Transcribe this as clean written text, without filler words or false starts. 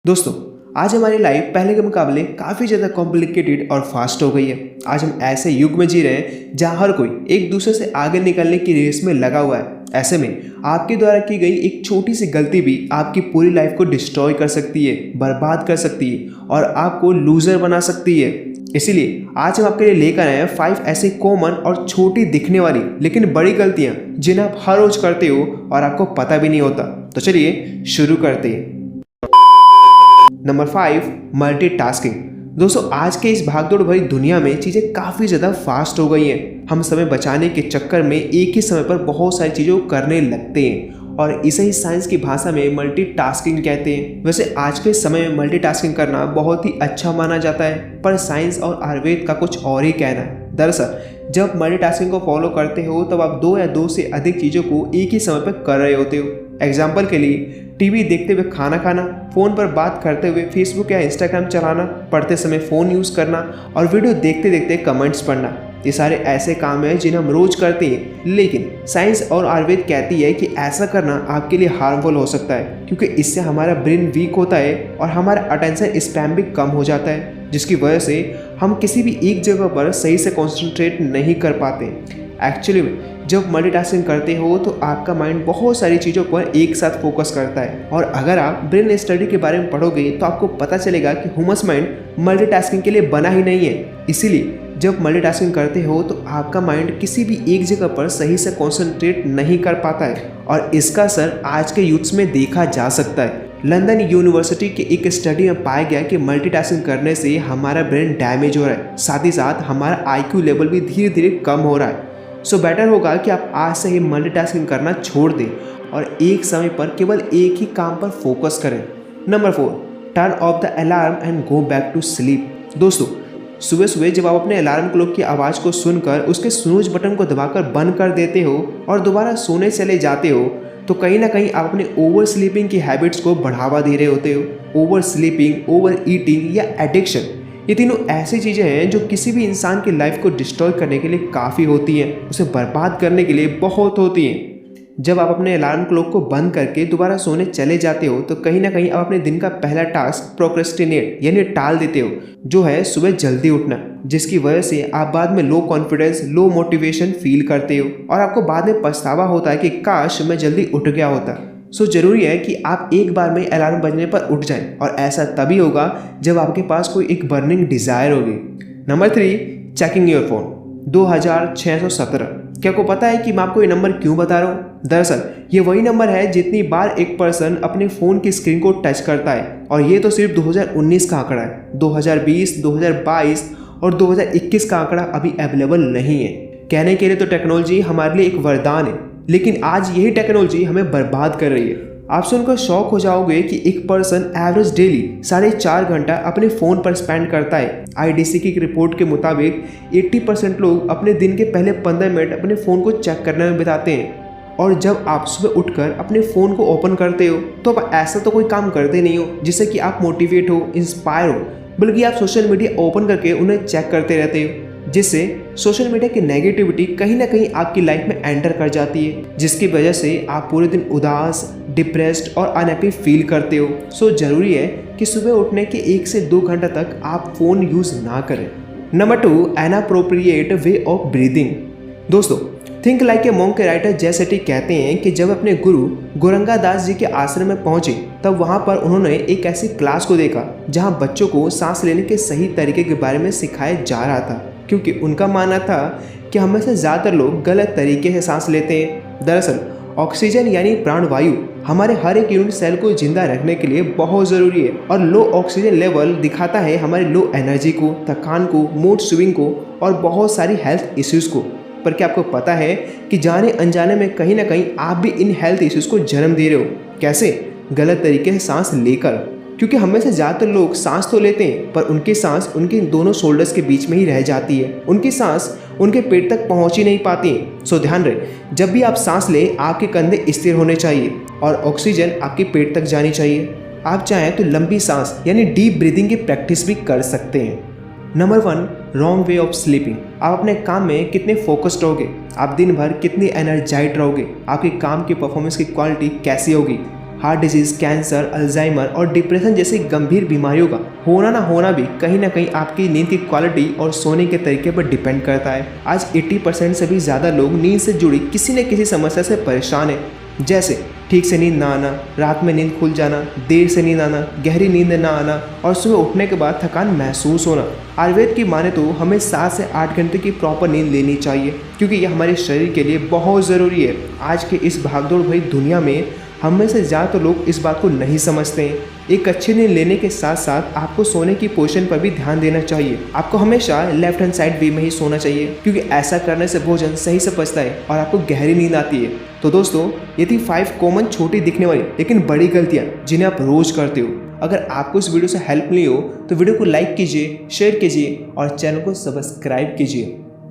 दोस्तों, आज हमारी लाइफ पहले के मुकाबले काफ़ी ज़्यादा कॉम्प्लिकेटेड और फास्ट हो गई है। आज हम ऐसे युग में जी रहे हैं जहाँ हर कोई एक दूसरे से आगे निकलने की रेस में लगा हुआ है। ऐसे में आपके द्वारा की गई एक छोटी सी गलती भी आपकी पूरी लाइफ को डिस्ट्रॉय कर सकती है, बर्बाद कर सकती है और आपको लूजर बना सकती है। इसीलिए आज हम आपके लिए लेकर आए हैं 5 ऐसे कॉमन और छोटी दिखने वाली लेकिन बड़ी गलतियाँ जिन्हें आप हर रोज करते हो और आपको पता भी नहीं होता। तो चलिए शुरू करते हैं। Number 5, multitasking. दोस्तों, आज के इस भागदौड़ भरी दुनिया में चीज़ें काफ़ी ज़्यादा फास्ट हो गई हैं। हम समय बचाने के चक्कर में एक ही समय पर बहुत सारी चीज़ों को करने लगते हैं और इसे ही साइंस की भाषा में मल्टीटास्किंग कहते हैं। वैसे आज के समय में मल्टीटास्किंग करना बहुत ही अच्छा माना जाता है, पर साइंस और आयुर्वेद का कुछ और ही कहना है। दरअसल जब मल्टीटास्किंग को फॉलो करते हो तब आप 2 या 2 से अधिक चीज़ों को एक ही समय पर कर रहे होते हो। एग्जाम्पल के लिए टीवी देखते हुए खाना खाना, फ़ोन पर बात करते हुए फेसबुक या इंस्टाग्राम चलाना, पढ़ते समय फ़ोन यूज़ करना और वीडियो देखते देखते कमेंट्स पढ़ना। ये सारे ऐसे काम हैं जिन्हें हम रोज़ करते हैं, लेकिन साइंस और आयुर्वेद कहती है कि ऐसा करना आपके लिए हार्मफुल हो सकता है, क्योंकि इससे हमारा ब्रेन वीक होता है और हमारा अटेंशन स्पैन भी कम हो जाता है, जिसकी वजह से हम किसी भी एक जगह पर सही से कॉन्सेंट्रेट नहीं कर पाते। एक्चुअली में जब मल्टीटास्किंग करते हो तो आपका माइंड बहुत सारी चीज़ों पर एक साथ फोकस करता है, और अगर आप ब्रेन स्टडी के बारे में पढ़ोगे तो आपको पता चलेगा कि ह्यूमन माइंड मल्टीटास्किंग के लिए बना ही नहीं है। इसीलिए जब मल्टीटास्किंग करते हो तो आपका माइंड किसी भी एक जगह पर सही से कॉन्सेंट्रेट नहीं कर पाता है, और इसका असर आज के यूथ्स में देखा जा सकता है। लंदन यूनिवर्सिटी के एक स्टडी में पाया गया कि मल्टीटास्किंग करने से हमारा ब्रेन डैमेज हो रहा है, साथ ही साथ हमारा IQ लेवल भी धीरे धीरे कम हो रहा है। सो बेटर होगा कि आप आज से ही मल्टीटास्किंग करना छोड़ दें और एक समय पर केवल एक ही काम पर फोकस करें। Number 4, turn off the alarm and go back to sleep. दोस्तों, सुबह सुबह जब आप अपने अलार्म क्लॉक की आवाज़ को सुनकर उसके स्नूज बटन को दबाकर बंद कर देते हो और दोबारा सोने चले जाते हो, तो कहीं ना कहीं आप अपने ओवर स्लीपिंग की हैबिट्स को बढ़ावा दे रहे होते हो। ओवर स्लीपिंग, ओवर ईटिंग या एडिक्शन, ये तीनों ऐसी चीज़ें हैं जो किसी भी इंसान की लाइफ को डिस्ट्रॉय करने के लिए काफ़ी होती हैं, उसे बर्बाद करने के लिए बहुत होती हैं। जब आप अपने अलार्म क्लॉक को बंद करके दोबारा सोने चले जाते हो तो कहीं ना कहीं आप अपने दिन का पहला टास्क प्रोक्रेस्टिनेट यानी टाल देते हो, जो है सुबह जल्दी उठना, जिसकी वजह से आप बाद में low confidence, low motivation feel करते हो और आपको बाद में पछतावा होता है कि काश मैं जल्दी उठ गया होता। सो ज़रूरी है कि आप एक बार में अलार्म बजने पर उठ जाएं, और ऐसा तभी होगा जब आपके पास कोई एक बर्निंग डिज़ायर होगी। Number 3, checking your phone. 2617। क्या आपको पता है कि मैं आपको ये नंबर क्यों बता रहा हूँ? दरअसल ये वही नंबर है जितनी बार एक पर्सन अपने फ़ोन की स्क्रीन को टच करता है, और ये तो सिर्फ 2019 का आंकड़ा है। 2020, 2022 और 2021 का आंकड़ा अभी अवेलेबल नहीं है। कहने के लिए तो टेक्नोलॉजी हमारे लिए एक वरदान है, लेकिन आज यही टेक्नोलॉजी हमें बर्बाद कर रही है। आप सुनकर शॉक हो जाओगे कि एक पर्सन एवरेज डेली 4.5 घंटा अपने फ़ोन पर स्पेंड करता है। IDC की एक रिपोर्ट के मुताबिक 80% लोग अपने दिन के पहले 15 मिनट अपने फ़ोन को चेक करने में बिताते हैं। और जब आप सुबह उठकर अपने फ़ोन को ओपन करते हो तो आप ऐसा तो कोई काम करते नहीं हो जिससे कि आप मोटिवेट हो, इंस्पायर हो, बल्कि आप सोशल मीडिया ओपन करके उन्हें चेक करते रहते हो, जिससे सोशल मीडिया की नेगेटिविटी कहीं ना कहीं आपकी लाइफ में एंटर कर जाती है, जिसकी वजह से आप पूरे दिन उदास, डिप्रेस्ड और अनहैप्पी फील करते हो। सो ज़रूरी है कि सुबह उठने के 1 से 2 घंटा तक आप फ़ोन यूज़ ना करें। Number 2, inappropriate way of breathing. दोस्तों, थिंक लाइक ए मॉन्क के राइटर जे सेटी कहते हैं कि जब अपने गुरु गोरंगा दास जी के आश्रम में पहुंचे तब वहां पर उन्होंने एक ऐसी क्लास को देखा जहां बच्चों को सांस लेने के सही तरीके के बारे में सिखाया जा रहा था, क्योंकि उनका मानना था कि हम में से ज़्यादातर लोग गलत तरीके से सांस लेते हैं। दरअसल ऑक्सीजन यानी प्राणवायु हमारे हर एक यूनिट सेल को जिंदा रखने के लिए बहुत ज़रूरी है, और लो ऑक्सीजन लेवल दिखाता है हमारी लो एनर्जी को, थकान को, मूड स्विंग को और बहुत सारी हेल्थ इश्यूज़ को। पर क्या आपको पता है कि जाने अनजाने में कहीं ना कहीं आप भी इन हेल्थ इश्यूज़ को जन्म दे रहे हो? कैसे? गलत तरीके से सांस लेकर, क्योंकि हम में से ज़्यादातर लोग सांस तो लेते हैं पर उनकी सांस उनके दोनों शोल्डर्स के बीच में ही रह जाती है, उनकी सांस उनके पेट तक पहुंच ही नहीं पाती। सो ध्यान रहे, जब भी आप सांस लें आपके कंधे स्थिर होने चाहिए और ऑक्सीजन आपके पेट तक जानी चाहिए। आप चाहें तो लंबी सांस यानी डीप ब्रीदिंग की प्रैक्टिस भी कर सकते हैं। Number 1, wrong way of sleeping. आप अपने काम में कितने फोकस्ड रहोगे, आप दिन भर कितनी एनर्जाइड रहोगे, आपके काम की परफॉर्मेंस की क्वालिटी कैसी होगी, हार्ट डिजीज़, कैंसर, अल्जाइमर और डिप्रेशन जैसी गंभीर बीमारियों का होना ना होना भी कहीं ना कहीं आपकी नींद की क्वालिटी और सोने के तरीके पर डिपेंड करता है। आज 80% से भी ज़्यादा लोग नींद से जुड़ी किसी न किसी समस्या से परेशान हैं, जैसे ठीक से नींद ना आना, रात में नींद खुल जाना, देर से नींद आना, गहरी नींद ना आना और सुबह उठने के बाद थकान महसूस होना। आयुर्वेद की माने तो हमें 7 से 8 घंटे की प्रॉपर नींद लेनी चाहिए, क्योंकि यह हमारे शरीर के लिए बहुत ज़रूरी है। आज के इस भागदौड़ भरी दुनिया में हम में से ज़्यादातर लोग इस बात को नहीं समझते हैं। एक अच्छी नींद लेने के साथ साथ आपको सोने की पोजीशन पर भी ध्यान देना चाहिए। आपको हमेशा लेफ्ट हैंड साइड वे में ही सोना चाहिए, क्योंकि ऐसा करने से भोजन सही से पचता है और आपको गहरी नींद आती है। तो दोस्तों, ये थी 5 कॉमन छोटी दिखने वाली लेकिन बड़ी गलतियाँ जिन्हें आप रोज़ करते हो। अगर आपको इस वीडियो से हेल्प मिली हो तो वीडियो को लाइक कीजिए, शेयर कीजिए और चैनल को सब्सक्राइब कीजिए।